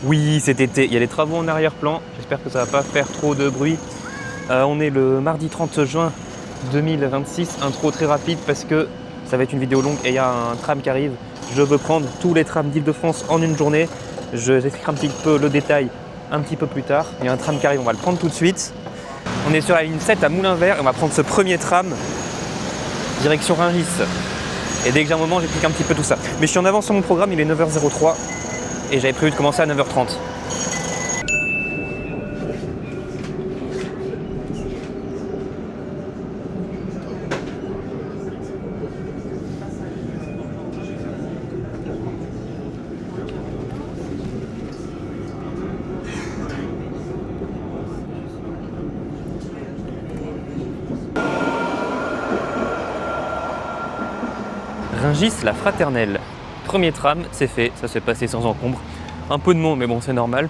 Oui, cet été, il y a des travaux en arrière-plan. J'espère que ça va pas faire trop de bruit. On est le mardi 30 juin 2026. Intro très rapide parce que ça va être une vidéo longue et il y a un tram qui arrive. Je veux prendre tous les trams d'Île-de-France en une journée. Je j'expliquerai un petit peu le détail un petit peu plus tard. Il y a un tram qui arrive, on va le prendre tout de suite. On est sur la ligne 7 à Moulin-Vert et on va prendre ce premier tram direction Rungis. Et dès que j'ai un moment, j'explique un petit peu tout ça. Mais je suis en avance sur mon programme, il est 9h03 et j'avais prévu de commencer à 9h30. Rungis, la Fraternelle. Premier tram, c'est fait, ça s'est passé sans encombre. Un peu de monde, mais bon, c'est normal.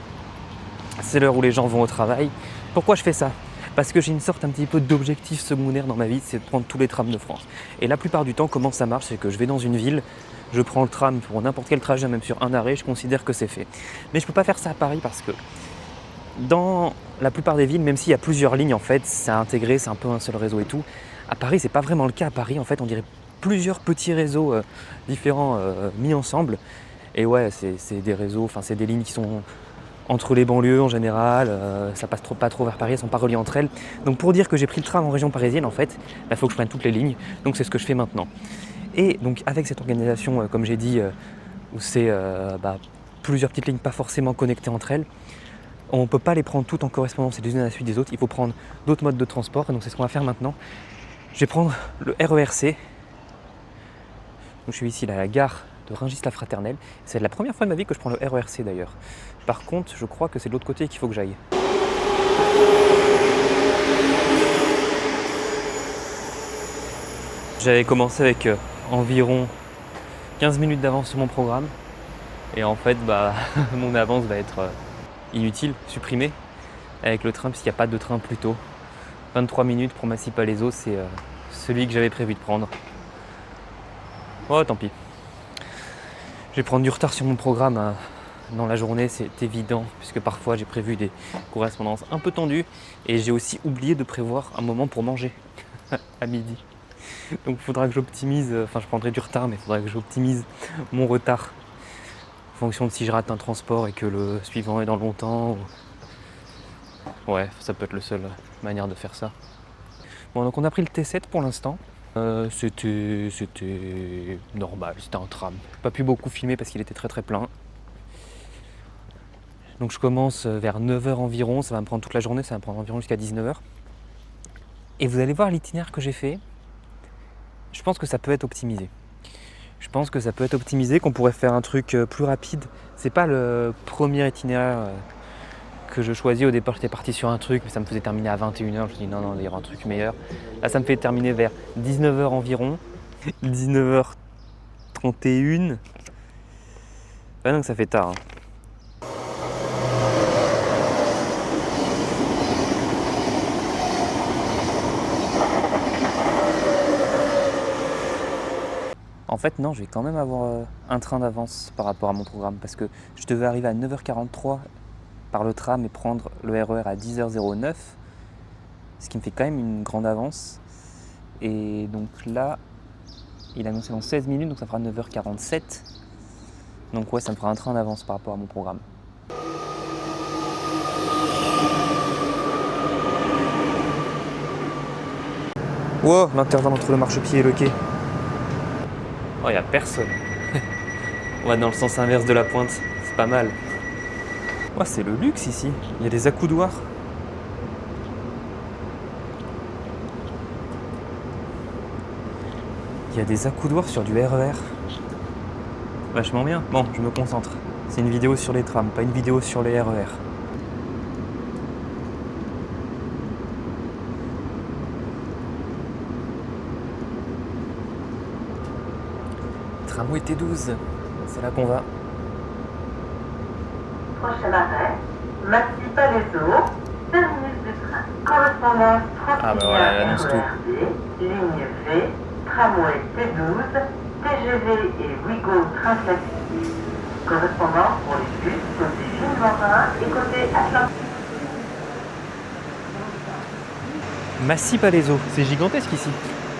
C'est l'heure où les gens vont au travail. Pourquoi je fais ça? Parce que j'ai une sorte un petit peu d'objectif secondaire dans ma vie, c'est de prendre tous les trams de France. Et la plupart du temps, comment ça marche? C'est que je vais dans une ville, je prends le tram pour n'importe quel trajet, même sur un arrêt, je considère que c'est fait. Mais je ne peux pas faire ça à Paris parce que dans la plupart des villes, même s'il y a plusieurs lignes, en fait, c'est intégré, c'est un peu un seul réseau et tout. À Paris, c'est pas vraiment le cas. À Paris, en fait, on dirait plusieurs petits réseaux différents mis ensemble. Et ouais, c'est des réseaux, enfin c'est des lignes qui sont entre les banlieues en général, ça passe pas trop vers Paris, elles sont pas reliées entre elles. Donc pour dire que j'ai pris le tram en région parisienne, en fait, il faut que je prenne toutes les lignes. Donc c'est ce que je fais maintenant. Et donc avec cette organisation, comme j'ai dit, où c'est plusieurs petites lignes pas forcément connectées entre elles, on ne peut pas les prendre toutes en correspondance les unes à la suite des autres. Il faut prendre d'autres modes de transport. Et donc c'est ce qu'on va faire maintenant. Je vais prendre le RERC. Donc je suis ici à la gare de Rungis-la-Fraternelle. C'est la première fois de ma vie que je prends le RERC d'ailleurs. Par contre, je crois que c'est de l'autre côté qu'il faut que j'aille. J'avais commencé avec environ 15 minutes d'avance sur mon programme. Et en fait, mon avance va être inutile, supprimée. Avec le train, puisqu'il n'y a pas de train plus tôt. 23 minutes pour Massy-Palaiseau, c'est celui que j'avais prévu de prendre. Oh, tant pis. Je vais prendre du retard sur mon programme dans la journée, c'est évident, puisque parfois j'ai prévu des correspondances un peu tendues et j'ai aussi oublié de prévoir un moment pour manger à midi. Donc il faudra que j'optimise, je prendrai du retard, mais il faudra que j'optimise mon retard en fonction de si je rate un transport et que le suivant est dans longtemps. Ouais, ça peut être la seule manière de faire ça. Bon, donc on a pris le T7 pour l'instant. C'était normal, c'était un tram. J'ai pas pu beaucoup filmer parce qu'il était très très plein. Donc je commence vers 9h environ, ça va me prendre toute la journée, ça va me prendre environ jusqu'à 19h. Et vous allez voir l'itinéraire que j'ai fait. Je pense que ça peut être optimisé. Qu'on pourrait faire un truc plus rapide. C'est pas le premier itinéraire que je choisis. Au départ, j'étais parti sur un truc, mais ça me faisait terminer à 21h. Je me suis dit non, il y aura un truc meilleur. Là, ça me fait terminer vers 19h environ. 19h31. Ah, donc ça fait tard. En fait, non, je vais quand même avoir un train d'avance par rapport à mon programme parce que je devais arriver à 9h43 par le tram et prendre le RER à 10h09, ce qui me fait quand même une grande avance. Et donc là, il a annoncé dans 16 minutes, donc ça fera 9h47. Donc ouais, ça me fera un train d'avance par rapport à mon programme. Wow, l'intervalle entre le marchepied et le quai. Oh, il n'y a personne. On va dans le sens inverse de la pointe, c'est pas mal. Oh, c'est le luxe ici, il y a des accoudoirs. Il y a des accoudoirs sur du RER. Vachement bien. Bon, je me concentre. C'est une vidéo sur les trams, pas une vidéo sur les RER. Tramway T12, c'est là qu'on va. Prochain arrêt, Massy-Palaiseau, terminus du train. Correspondance Voilà, elle annonce tout. Ligne V, tramway T12, TGV et Ouigo train classique. Correspondance pour les bus côté Ville-Marin et côté Atlantique. Massy-Palaiseau, c'est gigantesque ici.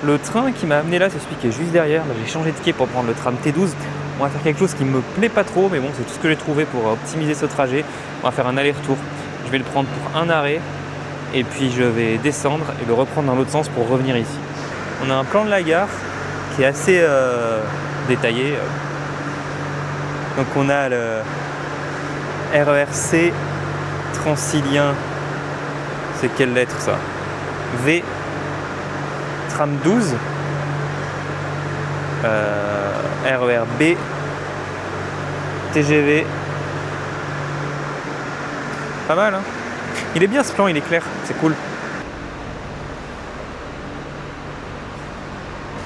Le train qui m'a amené là, c'est celui qui est juste derrière. Là, j'ai changé de quai pour prendre le tram T12. On va faire quelque chose qui me plaît pas trop, mais bon, c'est tout ce que j'ai trouvé pour optimiser ce trajet. On va faire un aller-retour. Je vais le prendre pour un arrêt, et puis je vais descendre et le reprendre dans l'autre sens pour revenir ici. On a un plan de la gare qui est assez détaillé. Donc on a le RERC Transilien, c'est quelle lettre ça? V, tram 12, RERB, TGV. Pas mal, hein? Il est bien ce plan, il est clair, c'est cool.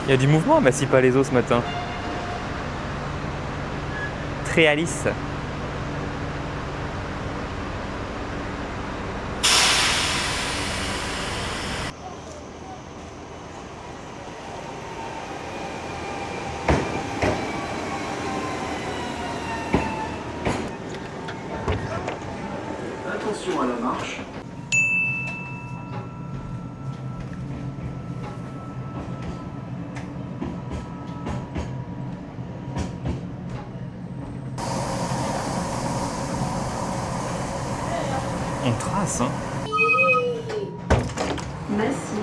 Il y a du mouvement à Massy-Palaiseau ce matin. Très Alice. Attention à la marche. On trace, hein. Massy.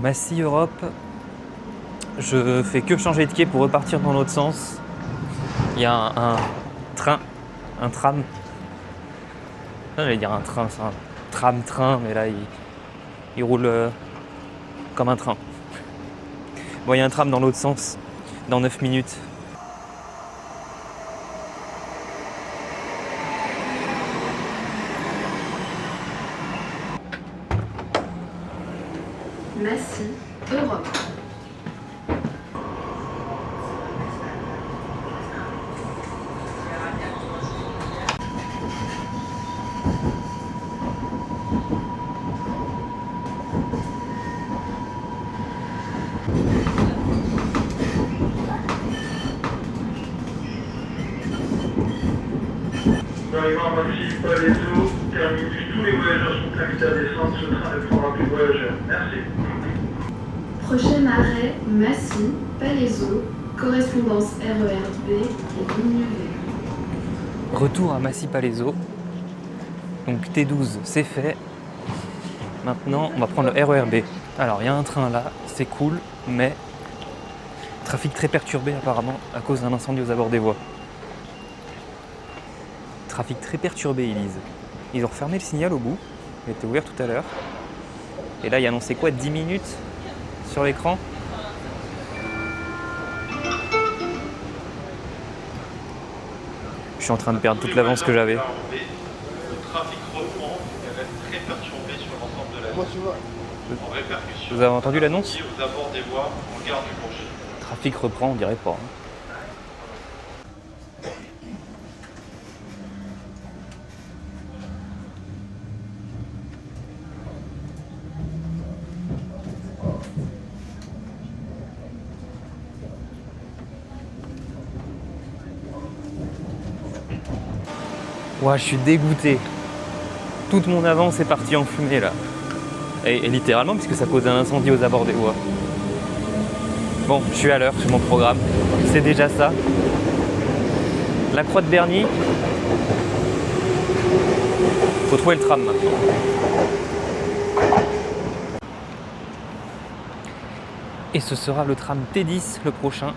Massy Europe. Je fais que changer de quai pour repartir dans l'autre sens. Il y a un train, un tram. J'allais dire un train, c'est un tram-train, mais là il roule comme un train. Bon, il y a un tram dans l'autre sens, dans 9 minutes. Massy Europe. Arrivant à Massy-Palaiseau, terminus, tous les voyageurs sont invités à descendre. Ce train ne prendra plus de voyageurs. Merci. Prochain arrêt, Massy, Palaiseau, correspondance RERB et ligne V. Retour à Massy-Palaiseau. Donc T12, c'est fait. Maintenant, on va prendre le RERB. Alors, il y a un train là, c'est cool, mais trafic très perturbé apparemment à cause d'un incendie aux abords des voies. Trafic très perturbé, ils disent. Ils ont refermé le signal au bout. Il était ouvert tout à l'heure. Et là, il y a annoncé quoi, 10 minutes sur l'écran? Je suis en train de perdre toute l'avance que j'avais. Le trafic reprend, elle reste très perturbée sur l'ensemble de la ligne. En répercussion, Vous avez entendu l'annonce? aux abords des voies, en gare du Bourget. Trafic reprend, on dirait pas. Hein. Ouais, je suis dégoûté. Toute mon avance est partie en fumée là. Et littéralement, puisque ça cause un incendie aux abords des voies. Bon, je suis à l'heure sur mon programme. C'est déjà ça. La Croix de Berny. Faut trouver le tram maintenant. Et ce sera le tram T10 le prochain.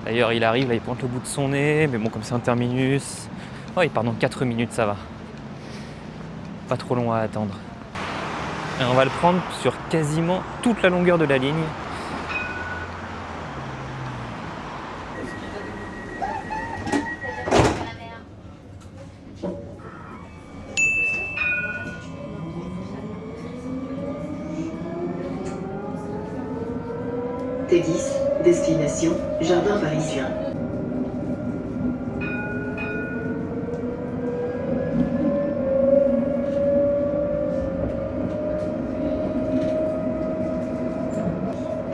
D'ailleurs, il arrive, là, il pointe le bout de son nez. Mais bon, comme c'est un terminus. Oh, il part dans 4 minutes, ça va. Pas trop long à attendre. Et on va le prendre sur quasiment toute la longueur de la ligne. T10, destination Jardin parisien.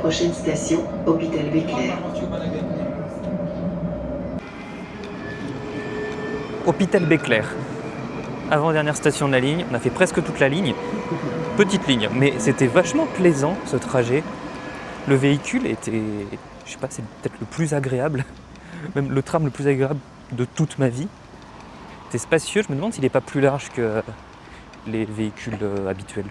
Prochaine station, Hôpital Béclair. Hôpital Béclair. Avant-dernière station de la ligne, on a fait presque toute la ligne. Petite ligne, mais c'était vachement plaisant ce trajet. Le véhicule était, je sais pas, c'est peut-être le plus agréable, même le tram le plus agréable de toute ma vie. C'était spacieux, je me demande s'il n'est pas plus large que les véhicules habituels.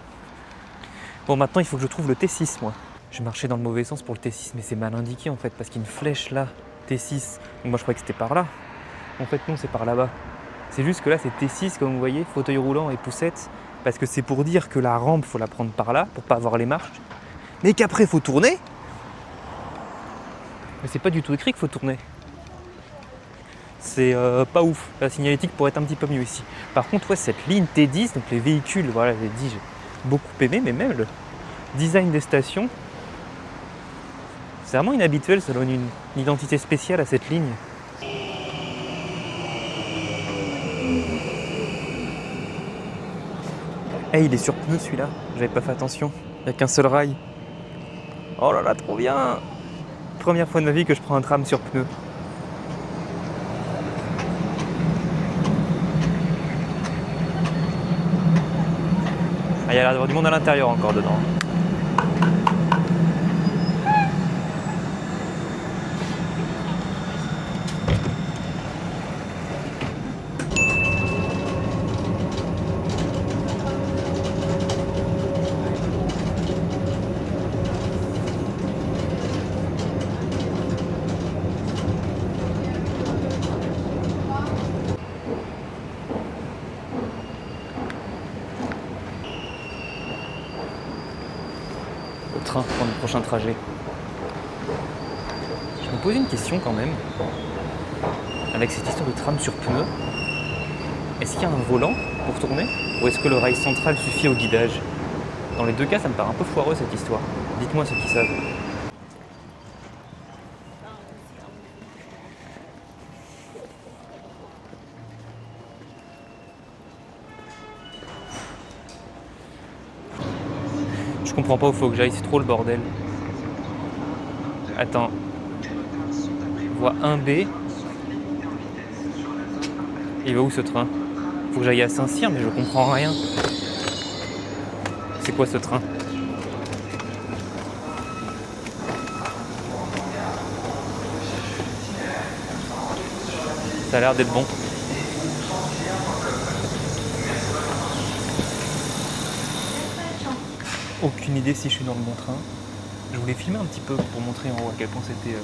Bon, maintenant il faut que je trouve le T6 moi. Je marchais dans le mauvais sens pour le T6, mais c'est mal indiqué en fait, parce qu'il y a une flèche là, T6. Donc moi je croyais que c'était par là. En fait non, c'est par là-bas. C'est juste que là c'est T6 comme vous voyez, fauteuil roulant et poussette, parce que c'est pour dire que la rampe faut la prendre par là, pour pas avoir les marches. Mais qu'après il faut tourner. Mais c'est pas du tout écrit qu'il faut tourner. C'est pas ouf. La signalétique pourrait être un petit peu mieux ici. Par contre, ouais, cette ligne T10, donc les véhicules, voilà, j'ai dit, j'ai beaucoup aimé, mais même le design des stations, c'est vraiment inhabituel, ça donne une identité spéciale à cette ligne. Hey, il est sur pneu celui-là, j'avais pas fait attention, il n'y a qu'un seul rail. Oh là là, trop bien! Première fois de ma vie que je prends un tram sur pneu. Ah, il y a l'air d'avoir du monde à l'intérieur encore dedans. Train pour le prochain trajet. Je me posais une question quand même. Avec cette histoire de tram sur pneu, est-ce qu'il y a un volant pour tourner ou est-ce que le rail central suffit au guidage? Dans les deux cas, ça me paraît un peu foireux cette histoire. Dites-moi ceux qui savent. Je comprends pas où faut que j'aille, c'est trop le bordel. Attends. Voie 1B. Il va où ce train? Faut que j'aille à Saint-Cyr, mais je comprends rien. C'est quoi ce train? Ça a l'air d'être bon. Aucune idée si je suis dans le bon train. Je voulais filmer un petit peu pour montrer en haut à quel point c'était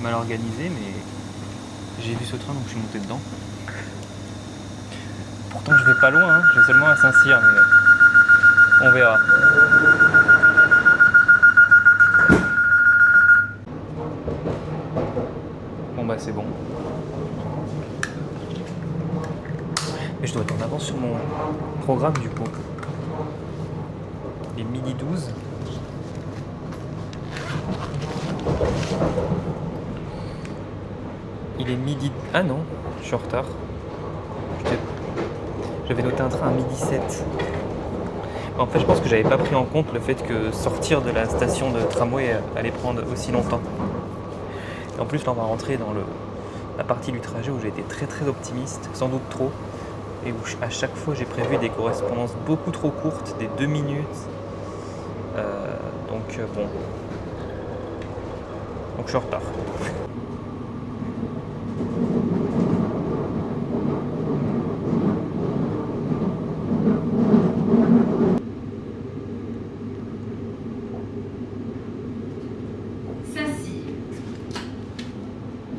mal organisé, mais j'ai vu ce train donc je suis monté dedans. Pourtant je vais pas loin, hein. Je vais seulement à Saint-Cyr, mais on verra. Bon bah c'est bon. Mais je dois être en avance sur mon programme du coup. Il est midi 12. Il est midi... Ah non, je suis en retard. J'avais noté un train à midi 7. En fait, je pense que j'avais pas pris en compte le fait que sortir de la station de tramway allait prendre aussi longtemps. Et en plus, là, on va rentrer dans la partie du trajet où j'ai été très très optimiste, sans doute trop, et où à chaque fois j'ai prévu des correspondances beaucoup trop courtes, des 2 minutes. Bon. Donc je suis en retard.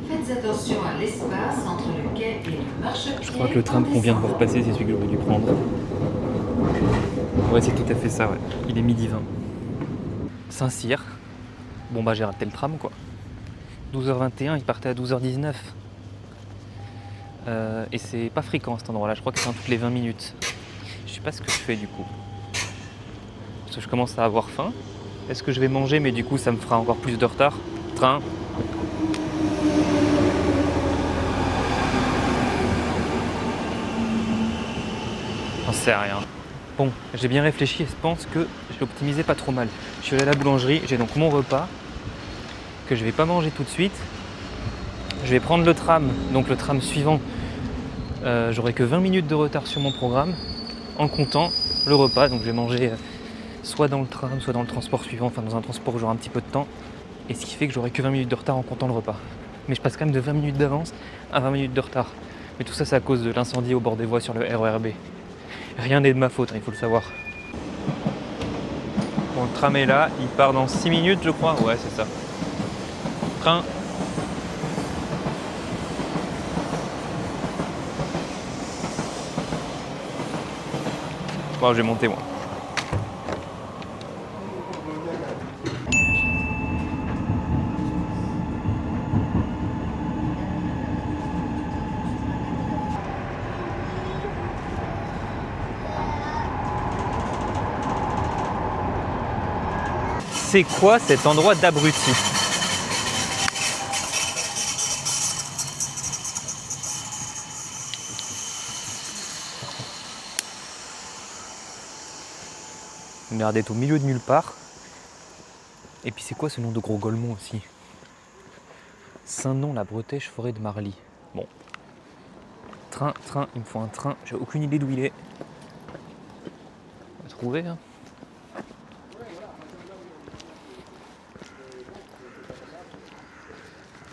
Faites attention à l'espace entre le quai et le marchepied. Je crois que le train qu'on vient de voir passer, c'est celui que j'aurais dû prendre. Ouais, c'est tout à fait ça, ouais. Il est midi 20. Saint-Cyr. Bon bah j'ai raté le tram quoi. 12h21, il partait à 12h19. Et c'est pas fréquent cet endroit-là, je crois que c'est toutes les 20 minutes. Je sais pas ce que je fais du coup. Parce que je commence à avoir faim. Est-ce que je vais manger mais du coup ça me fera encore plus de retard? Train. J'en sais rien. Bon, j'ai bien réfléchi et je pense que j'ai optimisé pas trop mal. Je suis allé à la boulangerie, j'ai donc mon repas que je vais pas manger tout de suite. Je vais prendre le tram, donc le tram suivant. J'aurai que 20 minutes de retard sur mon programme en comptant le repas. Donc je vais manger soit dans le tram, soit dans le transport suivant, enfin dans un transport où j'aurai un petit peu de temps. Et ce qui fait que j'aurai que 20 minutes de retard en comptant le repas. Mais je passe quand même de 20 minutes d'avance à 20 minutes de retard. Mais tout ça, c'est à cause de l'incendie au bord des voies sur le RER B. Rien n'est de ma faute, hein, il faut le savoir. Bon, le tram est là, il part dans 6 minutes, je crois. Ouais, c'est ça. Train. Bon, je vais monter, moi. C'est quoi cet endroit d'abruti? Une merde est au milieu de nulle part. Et puis c'est quoi ce nom de gros golemont aussi? Saint-Nom-la-Bretèche, forêt de Marly. Bon. Train, il me faut un train. J'ai aucune idée d'où il est. On va trouver, hein.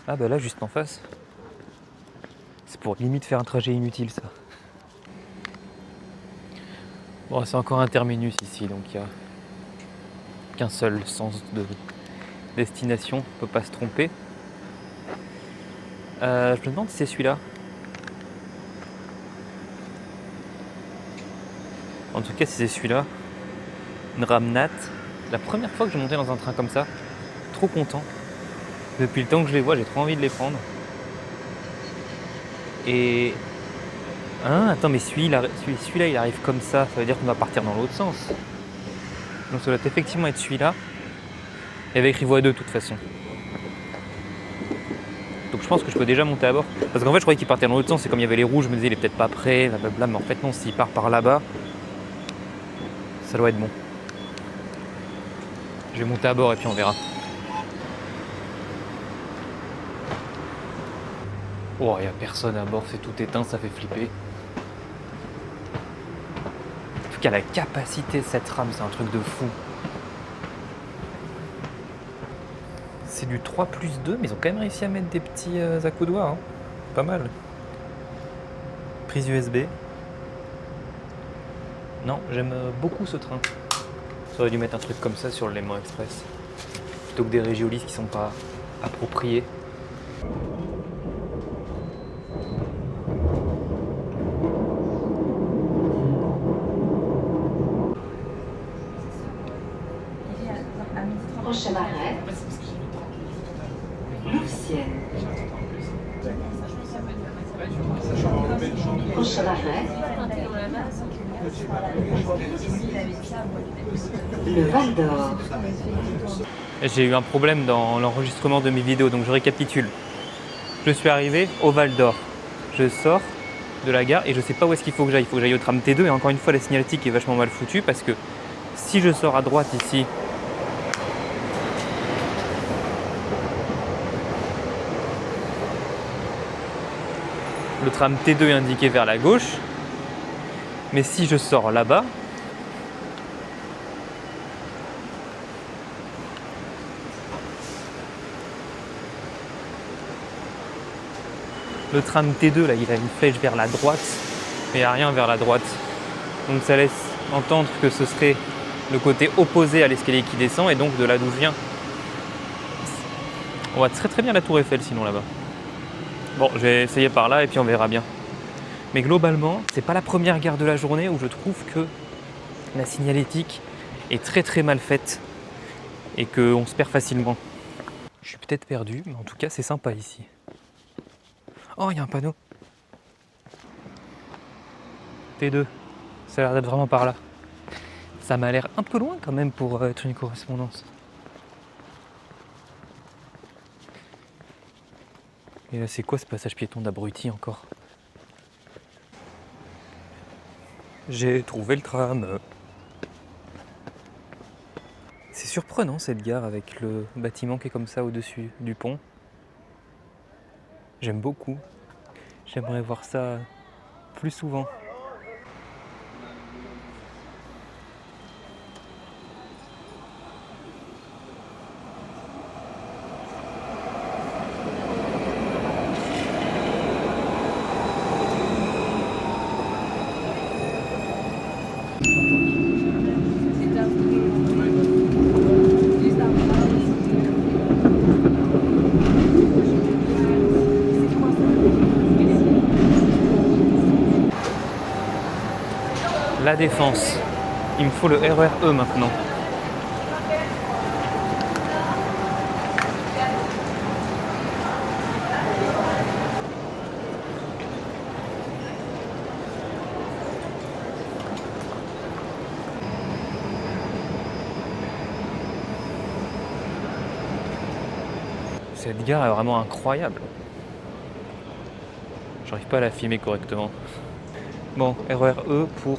Ah bah là, juste en face. C'est pour limite faire un trajet inutile, ça. Bon, c'est encore un terminus ici, donc il n'y a qu'un seul sens de destination. On ne peut pas se tromper. Je me demande si c'est celui-là. En tout cas, si c'est celui-là, une Ramnat. La première fois que je montais dans un train comme ça, trop content. Depuis le temps que je les vois, j'ai trop envie de les prendre. Et... Hein, attends, mais celui-là, il arrive comme ça veut dire qu'on va partir dans l'autre sens. Donc ça doit effectivement être celui-là. Il y avait écrit voie 2 de toute façon. Donc je pense que je peux déjà monter à bord. Parce qu'en fait, je croyais qu'il partait dans l'autre sens. Et comme il y avait les rouges, je me disais, il est peut-être pas prêt, blablabla. Mais en fait, non, s'il part par là-bas, ça doit être bon. Je vais monter à bord et puis on verra. Oh, il n'y a personne à bord, c'est tout éteint, ça fait flipper. En tout cas, la capacité de cette rame, c'est un truc de fou. C'est du 3+2, mais ils ont quand même réussi à mettre des petits accoudoirs. Hein. Pas mal. Prise USB. Non, j'aime beaucoup ce train. Ça aurait dû mettre un truc comme ça sur le Léman Express. Plutôt que des Régiolis qui sont pas appropriés. Prochain arrêt, Louvciennes. Prochain arrêt, le Val d'Or. J'ai eu un problème dans l'enregistrement de mes vidéos, donc je récapitule. Je suis arrivé au Val d'Or. Je sors de la gare et je sais pas où est-ce qu'il faut que j'aille. Il faut que j'aille au tram T2 et encore une fois la signalétique est vachement mal foutue parce que si je sors à droite ici, le tram T2 est indiqué vers la gauche, mais si je sors là-bas, le tram T2 là, il a une flèche vers la droite, mais il n'y a rien vers la droite. Donc ça laisse entendre que ce serait le côté opposé à l'escalier qui descend et donc de là d'où je viens. On voit très bien la tour Eiffel sinon là-bas. Bon, je vais essayer par là et puis on verra bien. Mais globalement, c'est pas la première gare de la journée où je trouve que la signalétique est très mal faite et qu'on se perd facilement. Je suis peut-être perdu, mais en tout cas c'est sympa ici. Oh, il y a un panneau. T2, ça a l'air d'être vraiment par là. Ça m'a l'air un peu loin quand même pour être une correspondance. Et là, c'est quoi ce passage piéton d'abruti encore? J'ai trouvé le tram. C'est surprenant cette gare avec le bâtiment qui est comme ça au-dessus du pont. J'aime beaucoup. J'aimerais voir ça plus souvent. La Défense. Il me faut le RER E maintenant. Cette gare est vraiment incroyable. J'arrive pas à la filmer correctement. Bon, RER E pour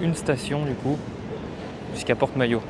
une station du coup, jusqu'à Porte-Maillot.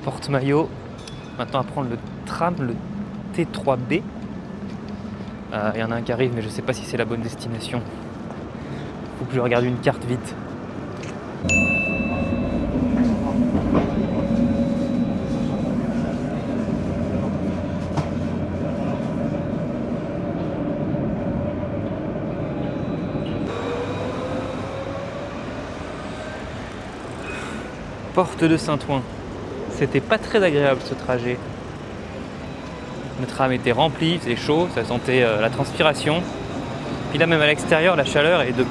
Porte-Maillot. Maintenant à prendre le tram, le T3B. Il y en a un qui arrive mais je sais pas si c'est la bonne destination. Faut que je regarde une carte vite. Porte de Saint-Ouen. C'était pas très agréable ce trajet. Le tram était rempli, il faisait chaud, ça sentait la transpiration. Puis là même à l'extérieur, la chaleur est de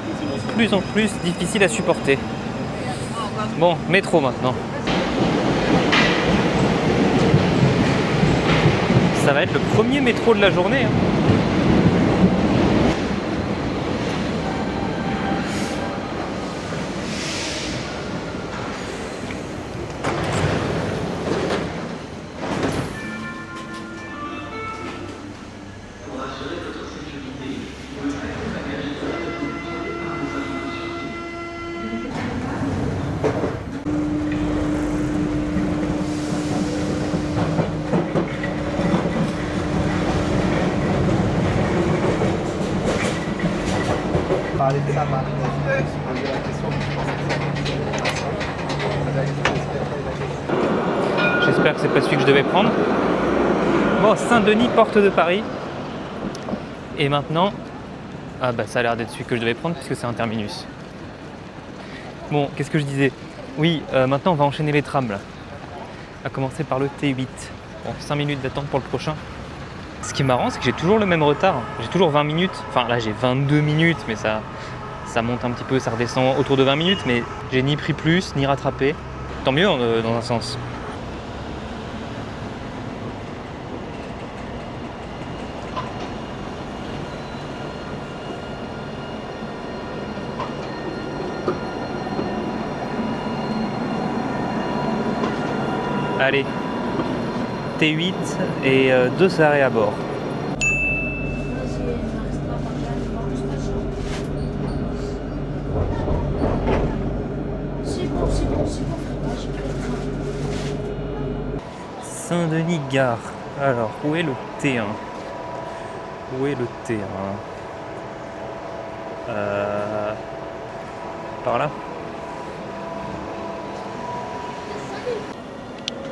plus en plus difficile à supporter. Bon, métro maintenant. Ça va être le premier métro de la journée. J'espère que c'est pas celui que je devais prendre. Bon, Saint-Denis, porte de Paris. Et maintenant, ah bah ça a l'air d'être celui que je devais prendre puisque c'est un terminus. Bon, qu'est-ce que je disais? Oui, maintenant on va enchaîner les trams là. À commencer par le T8. Bon, 5 minutes d'attente pour le prochain. Ce qui est marrant, c'est que j'ai toujours le même retard. J'ai toujours 20 minutes. Enfin là j'ai 22 minutes, mais ça monte un petit peu, ça redescend autour de 20 minutes, mais j'ai ni pris plus, ni rattrapé. Tant mieux dans un sens. Allez, T8 et 2 arrêts à bord. Saint-Denis Gare. Alors, où est le T1? Où est le T1? Par là?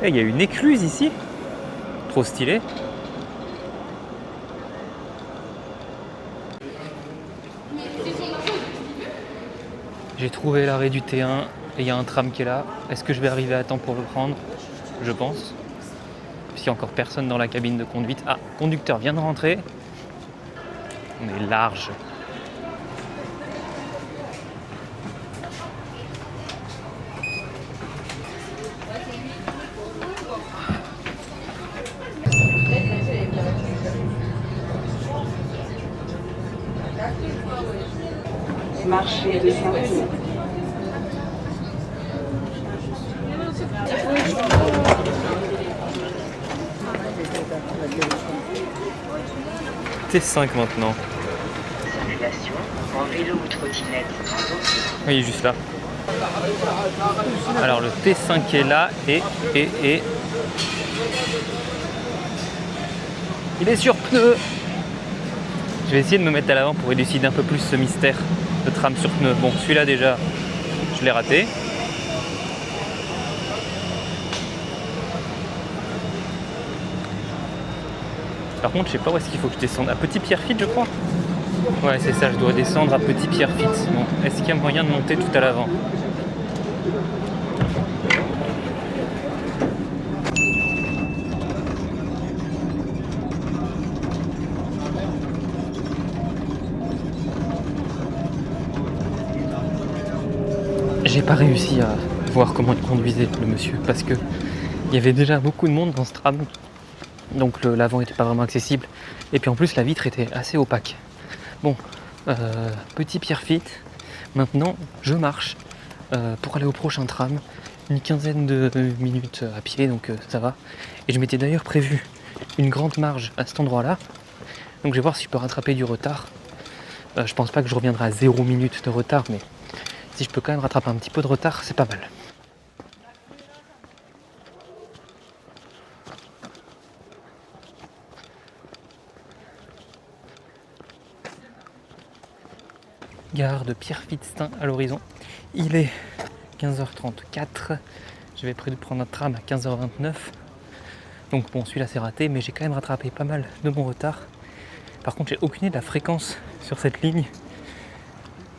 Il y a une écluse ici. Trop stylé. J'ai trouvé l'arrêt du T1 et il y a un tram qui est là. Est-ce que je vais arriver à temps pour le prendre? Je pense. Puisqu'il n'y a encore personne dans la cabine de conduite. Ah, le conducteur vient de rentrer. On est large. Marché de Saint-Denis. T5 maintenant. Circulation en vélo ou trottinette. Oui, il est juste là. Alors le T5 est là et il est sur pneu. Je vais essayer de me mettre à l'avant pour élucider un peu plus ce mystère de tram sur pneu. Bon, celui-là déjà, je l'ai raté. Par contre, je sais pas où est-ce qu'il faut que je descende. À Petit Pierrefitte, je crois. Ouais, c'est ça, je dois descendre à Petit Pierrefitte. Bon, est-ce qu'il y a moyen de monter tout à l'avant? J'ai pas réussi à voir comment il conduisait le monsieur parce que il y avait déjà beaucoup de monde dans ce tram, donc l'avant était pas vraiment accessible et puis en plus la vitre était assez opaque. Bon, Petit Pierrefitte, maintenant je marche pour aller au prochain tram, une quinzaine de minutes à pied, donc ça va. Et je m'étais d'ailleurs prévu une grande marge à cet endroit là, donc je vais voir si je peux rattraper du retard. Je pense pas que je reviendrai à 0 minutes de retard, mais si je peux quand même rattraper un petit peu de retard, c'est pas mal. Gare de Pierrefitte-Stein à l'horizon. Il est 15h34. J'avais prévu de prendre un tram à 15h29. Donc bon, celui-là c'est raté, mais j'ai quand même rattrapé pas mal de mon retard. Par contre, j'ai aucune idée de la fréquence sur cette ligne.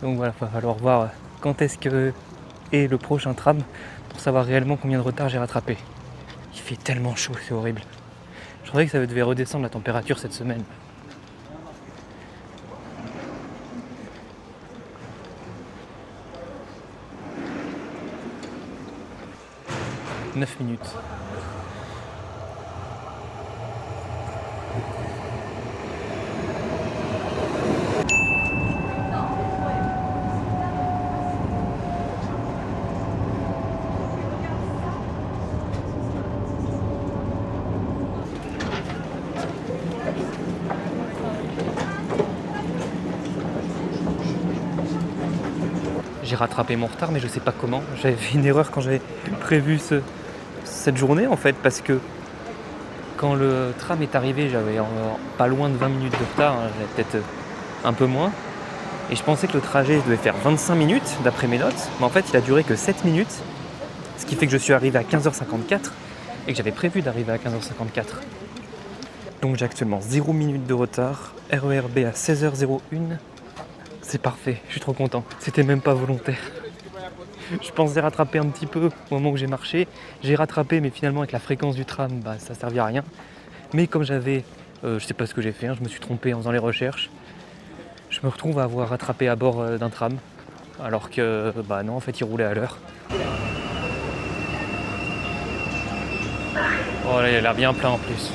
Donc voilà, il va falloir voir quand est-ce que est le prochain tram pour savoir réellement combien de retard j'ai rattrapé. Il fait tellement chaud, c'est horrible. Je croyais que ça devait redescendre la température cette semaine. « 9 minutes. J'ai rattrapé mon retard, mais je sais pas comment. J'avais fait une erreur quand j'avais prévu cette journée en fait, parce que quand le tram est arrivé, j'avais pas loin de 20 minutes de retard, hein, j'avais peut-être un peu moins. Et je pensais que le trajet devait faire 25 minutes d'après mes notes, mais en fait il a duré que 7 minutes, ce qui fait que je suis arrivé à 15h54 et que j'avais prévu d'arriver à 15h54. Donc j'ai actuellement 0 minutes de retard, RER B à 16h01. C'est parfait, je suis trop content. C'était même pas volontaire. Je pensais rattraper un petit peu au moment où j'ai marché. J'ai rattrapé, mais finalement avec la fréquence du tram, bah, ça servait à rien. Mais comme j'avais, je sais pas ce que j'ai fait, hein, je me suis trompé en faisant les recherches. Je me retrouve à avoir rattrapé à bord d'un tram, alors que, bah non, en fait, il roulait à l'heure. Oh là, il a l'air bien plein en plus.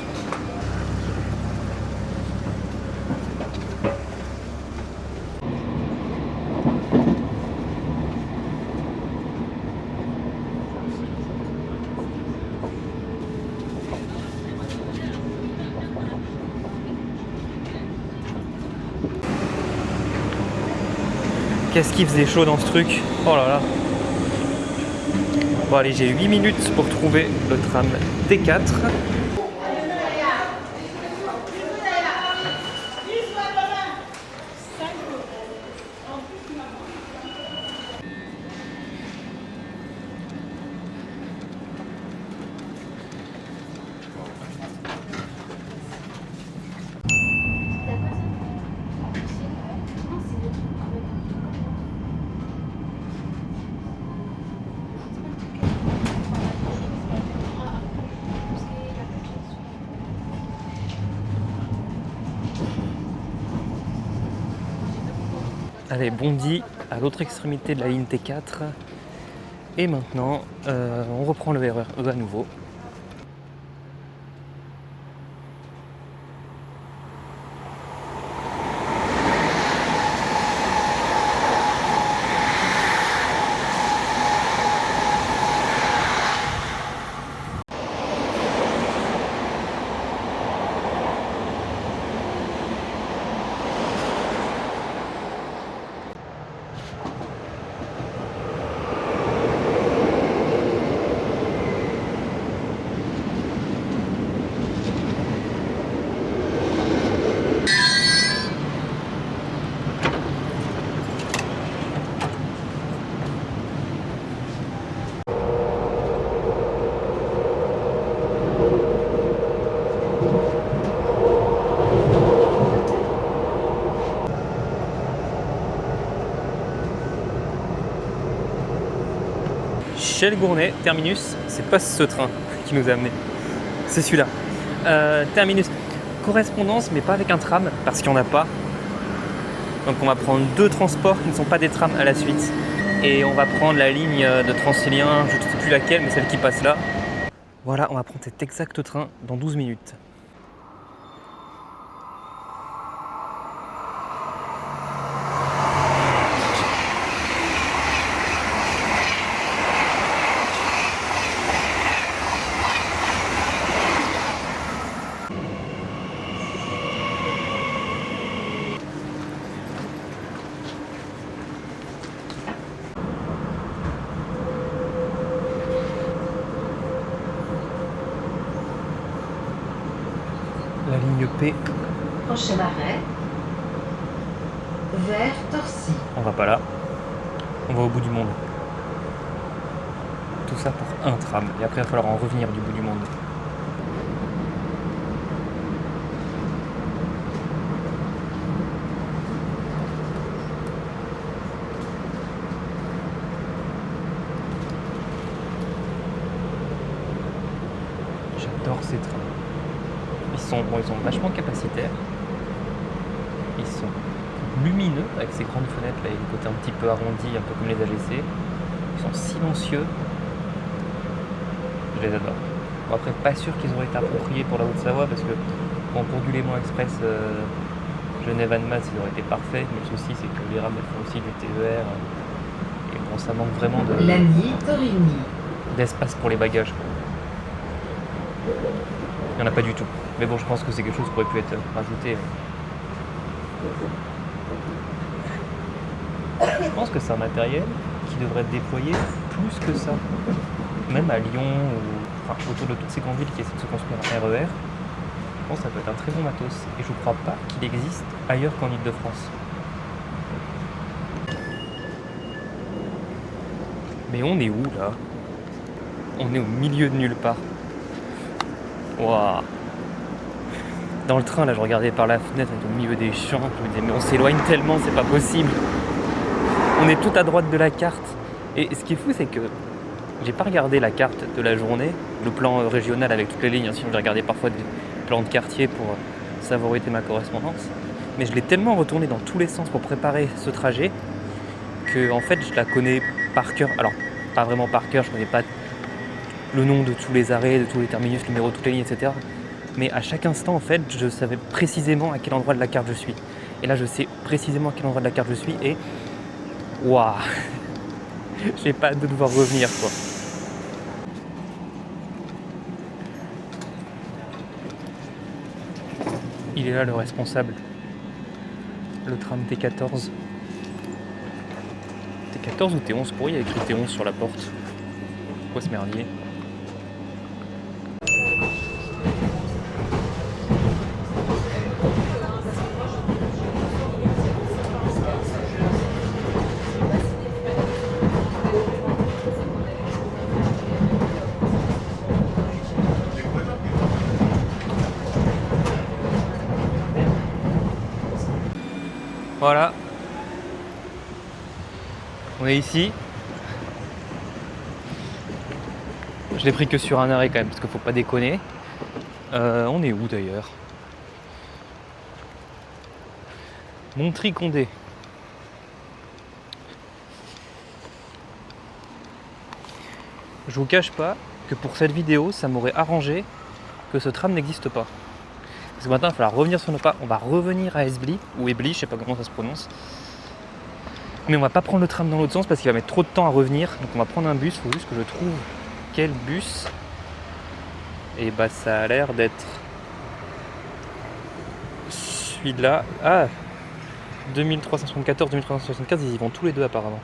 Qu'est-ce qu'il faisait chaud dans ce truc? Oh là là. Bon allez, j'ai 8 minutes pour trouver le tram T4. Allez, Bondy à l'autre extrémité de la ligne T4. Et maintenant, on reprend le RER E à nouveau. Michel Gournay, terminus, c'est pas ce train qui nous a amenés, c'est celui-là. Terminus, correspondance, mais pas avec un tram, parce qu'il n'y en a pas. Donc on va prendre 2 transports qui ne sont pas des trams à la suite. Et on va prendre la ligne de Transilien, je ne sais plus laquelle, mais celle qui passe là. Voilà, on va prendre cet exact train dans 12 minutes. La ligne P. Prochain arrêt, vers Torcy. On va pas là, on va au bout du monde. Tout ça pour un tram, et après il va falloir en revenir du bout du monde. J'adore ces trains. Ils sont vachement capacitaires. Ils sont lumineux avec ces grandes fenêtres là et le côté un petit peu arrondi, un peu comme les AGC. Ils sont silencieux. Je les adore. Bon, après, pas sûr qu'ils auraient été appropriés pour la Haute-Savoie parce que bon, pour du Léman Express Genève-Annemasse, ils auraient été parfaits. Mais le souci, c'est que les rames elles font aussi du TER. Et bon, ça manque vraiment d'espace pour les bagages. Il n'y en a pas du tout. Mais bon, je pense que c'est quelque chose qui aurait pu être rajouté. Je pense que c'est un matériel qui devrait être déployé plus que ça. Même à Lyon, ou enfin, autour de toutes ces grandes villes qui essaient de se construire un RER, je pense que ça peut être un très bon matos. Et je ne crois pas qu'il existe ailleurs qu'en Ile-de-France. Mais on est où là? On est au milieu de nulle part. Waouh! Dans le train, là, je regardais par la fenêtre, au milieu des champs, je me disais, mais on s'éloigne tellement, c'est pas possible. On est tout à droite de la carte. Et ce qui est fou, c'est que j'ai pas regardé la carte de la journée, le plan régional avec toutes les lignes, sinon j'ai regardé parfois des plans de quartier pour savoir où était ma correspondance. Mais je l'ai tellement retourné dans tous les sens pour préparer ce trajet que, en fait, je la connais par cœur. Alors, pas vraiment par cœur, je connais pas le nom de tous les arrêts, de tous les terminus, le numéro de toutes les lignes, etc. Mais à chaque instant, en fait, je savais précisément à quel endroit de la carte je suis. Et là, je sais précisément à quel endroit de la carte je suis et... Waouh! J'ai pas hâte de devoir revenir, quoi. Il est là, le responsable. Le tram T14. T14 ou T11? Pourquoi il y a écrit T11 sur la porte? Pourquoi ce merdier? Voilà, on est ici. Je l'ai pris que sur un arrêt quand même, parce qu'il faut pas déconner. On est où d'ailleurs? Montry-Condé. je vous cache pas que pour cette vidéo, ça m'aurait arrangé que ce tram n'existe pas. Parce que maintenant, il va falloir revenir sur nos pas. On va revenir à Esbly, ou Ebly, je sais pas comment ça se prononce. Mais on va pas prendre le tram dans l'autre sens parce qu'il va mettre trop de temps à revenir. Donc on va prendre un bus, il faut juste que je trouve quel bus. Et bah ça a l'air d'être celui-là. Ah, 2374, 2375, ils y vont tous les deux apparemment.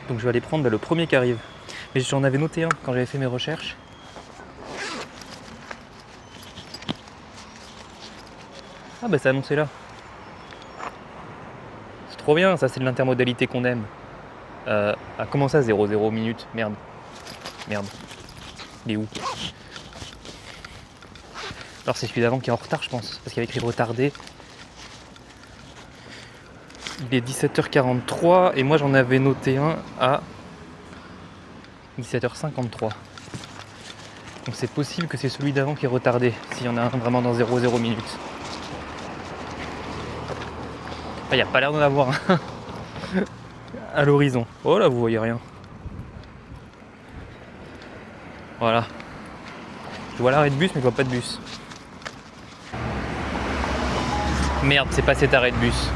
Donc je vais aller prendre le premier qui arrive. Mais j'en avais noté un quand j'avais fait mes recherches. Ah bah c'est annoncé là. C'est trop bien, ça c'est de l'intermodalité qu'on aime. Comment ça 0,0 minutes? Merde. Merde. Il est où? Alors c'est celui d'avant qui est en retard je pense, parce qu'il y avait écrit retardé. Il est 17h43 et moi j'en avais noté un à 17h53. Donc c'est possible que c'est celui d'avant qui est retardé, s'il y en a un vraiment dans 0,0 minutes. Il n'y a pas l'air d'en avoir un à l'horizon. Oh là, vous voyez rien. Voilà. Je vois l'arrêt de bus, mais je vois pas de bus. Merde, c'est pas cet arrêt de bus.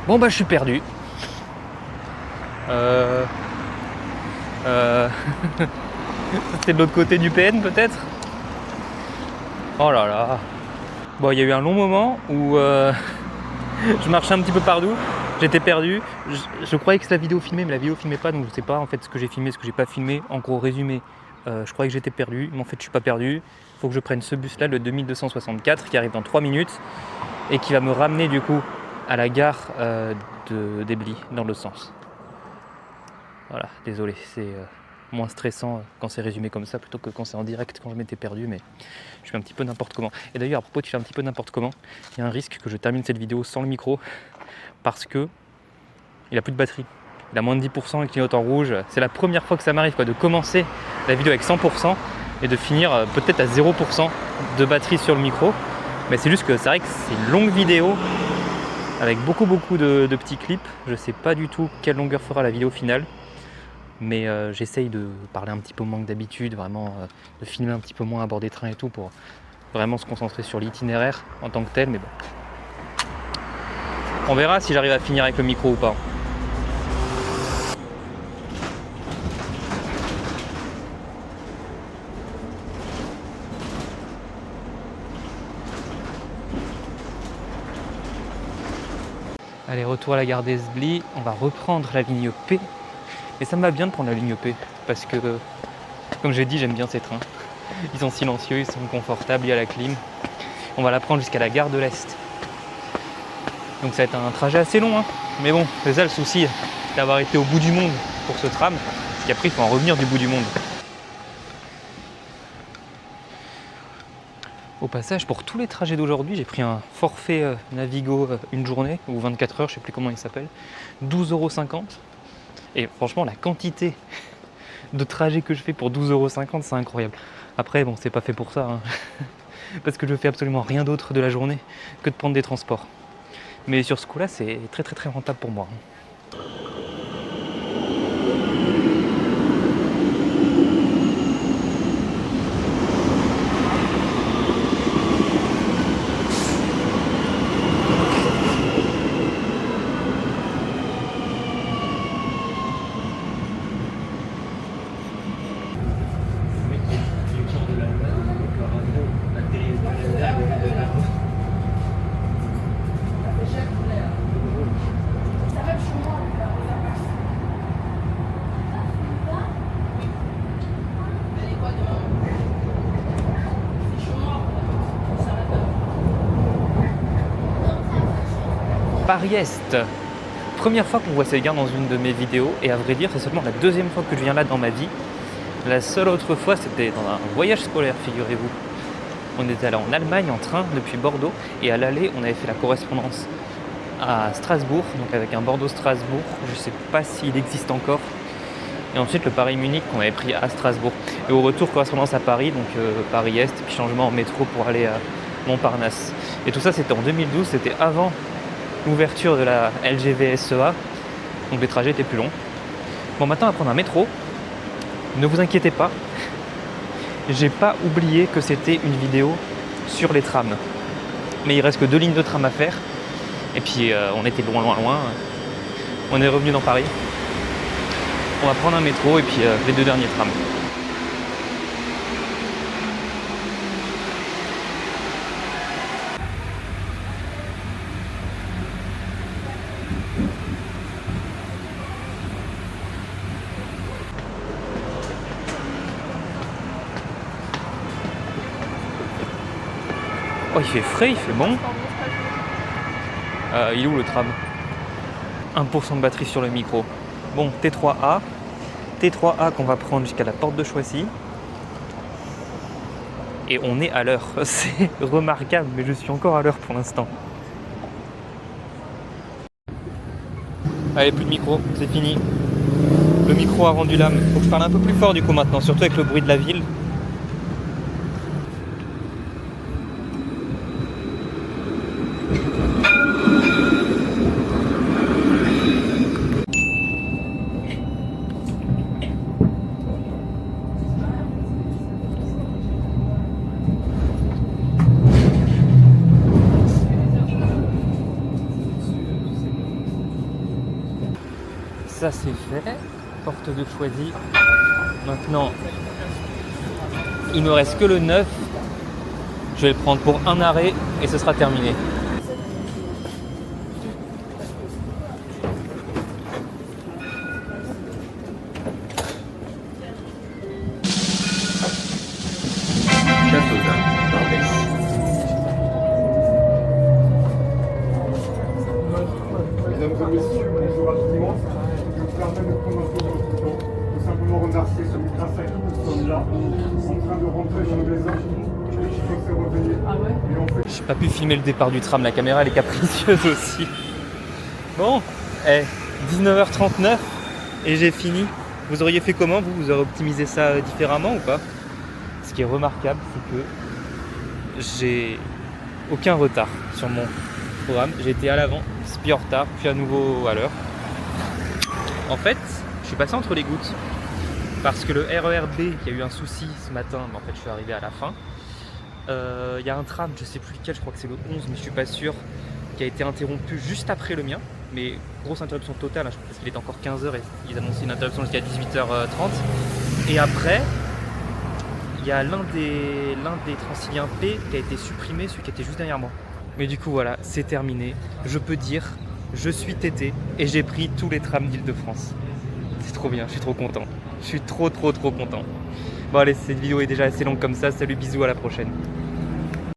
Bon bah je suis perdu. C'était de l'autre côté du PN peut-être. Oh là là. Bon, il y a eu un long moment où je marchais un petit peu partout, j'étais perdu, je croyais que c'était la vidéo filmée, mais la vidéo filmait pas, donc je sais pas en fait ce que j'ai filmé, ce que j'ai pas filmé. En gros résumé, je croyais que j'étais perdu, mais en fait je suis pas perdu. Il faut que je prenne ce bus là, le 2264, qui arrive dans 3 minutes et qui va me ramener du coup à la gare d'Ebly, dans l'autre sens. Voilà, désolé, c'est moins stressant quand c'est résumé comme ça plutôt que quand c'est en direct, quand je m'étais perdu, mais je fais un petit peu n'importe comment. Et d'ailleurs, à propos de faire un petit peu n'importe comment, il y a un risque que je termine cette vidéo sans le micro parce que il a plus de batterie. Il a moins de 10%, il clignote en rouge. C'est la première fois que ça m'arrive de commencer la vidéo avec 100% et de finir peut-être à 0% de batterie sur le micro. Mais c'est juste que c'est vrai que c'est une longue vidéo avec beaucoup de petits clips. Je sais pas du tout quelle longueur fera la vidéo finale. Mais j'essaye de parler un petit peu moins que d'habitude, vraiment de filmer un petit peu moins à bord des trains et tout pour vraiment se concentrer sur l'itinéraire en tant que tel, mais bon. On verra si j'arrive à finir avec le micro ou pas. Allez, retour à la gare d'Esbly, on va reprendre la ligne P. Et ça me va bien de prendre la ligne P, parce que, comme j'ai dit, j'aime bien ces trains. Ils sont silencieux, ils sont confortables, il y a la clim. On va la prendre jusqu'à la gare de l'Est. Donc ça va être un trajet assez long, hein. Mais bon, c'est ça le souci d'avoir été au bout du monde pour ce tram, parce qu'après il faut en revenir du bout du monde. Au passage, pour tous les trajets d'aujourd'hui, j'ai pris un forfait Navigo une journée, ou 24 heures, je ne sais plus comment il s'appelle, 12,50 €. Et franchement, la quantité de trajets que je fais pour 12,50 €, c'est incroyable. Après, bon, c'est pas fait pour ça, hein, parce que je fais absolument rien d'autre de la journée que de prendre des transports. Mais sur ce coup-là, c'est très rentable pour moi. Paris-Est. Première fois qu'on voit cette gare dans une de mes vidéos, et à vrai dire, c'est seulement la deuxième fois que je viens là dans ma vie. La seule autre fois, c'était dans un voyage scolaire, figurez-vous. On était allé en Allemagne en train depuis Bordeaux, et à l'aller, on avait fait la correspondance à Strasbourg, donc avec un Bordeaux-Strasbourg, je ne sais pas s'il existe encore. Et ensuite le Paris-Munich qu'on avait pris à Strasbourg. Et au retour, correspondance à Paris, donc Paris-Est, puis changement en métro pour aller à Montparnasse. Et tout ça, c'était en 2012, c'était avant l'ouverture de la LGV SEA, donc les trajets étaient plus longs. Bon, maintenant on va prendre un métro Ne vous inquiétez pas, j'ai pas oublié que c'était une vidéo sur les trams. Mais il reste que 2 lignes de tram à faire. Et puis on était loin. On est revenu dans Paris. On va prendre un métro et puis les 2 derniers trams. Oh, il fait frais, il fait bon. Il est où le tram? 1% de batterie sur le micro. Bon, T3A. T3A qu'on va prendre jusqu'à la porte de Choisy. Et on est à l'heure. C'est remarquable, mais je suis encore à l'heure pour l'instant. Allez, plus de micro, c'est fini. Le micro a rendu l'âme. Faut que je parle un peu plus fort du coup maintenant, surtout avec le bruit de la ville. Ça c'est fait, porte de Choisy. Maintenant, il me reste que le 9. Je vais le prendre pour un arrêt et ce sera terminé. Mesdames et messieurs, bonjour à tout le monde. Je me permets de prendre un peu de votre temps pour simplement remercier celui grâce à qui nous sommes là, en train de rentrer dans le maison. Je pense que c'est revenu. Et on fait... J'ai pas pu filmer le départ du tram, la caméra elle est capricieuse aussi. Bon, 19h39 et j'ai fini. Vous auriez fait comment vous aurez optimisé ça différemment ou pas? Ce qui est remarquable, c'est que j'ai aucun retard sur mon programme. J'ai été à l'avant, puis en retard, puis à nouveau à l'heure. En fait, je suis passé entre les gouttes parce que le RER B, il y a eu un souci ce matin, mais en fait je suis arrivé à la fin. Il y a un tram, je sais plus lequel, je crois que c'est le 11, mais je suis pas sûr, qui a été interrompu juste après le mien. Mais grosse interruption totale, hein, je crois parce qu'il est encore 15h et ils annonçaient une interruption jusqu'à 18h30. Et après, il y a l'un des Transiliens P qui a été supprimé, celui qui était juste derrière moi. Mais du coup voilà, c'est terminé. Je peux dire, je suis tété et j'ai pris tous les trams d'Île-de-France. C'est trop bien, je suis trop content. Je suis trop content. Bon allez, cette vidéo est déjà assez longue comme ça. Salut, bisous, à la prochaine.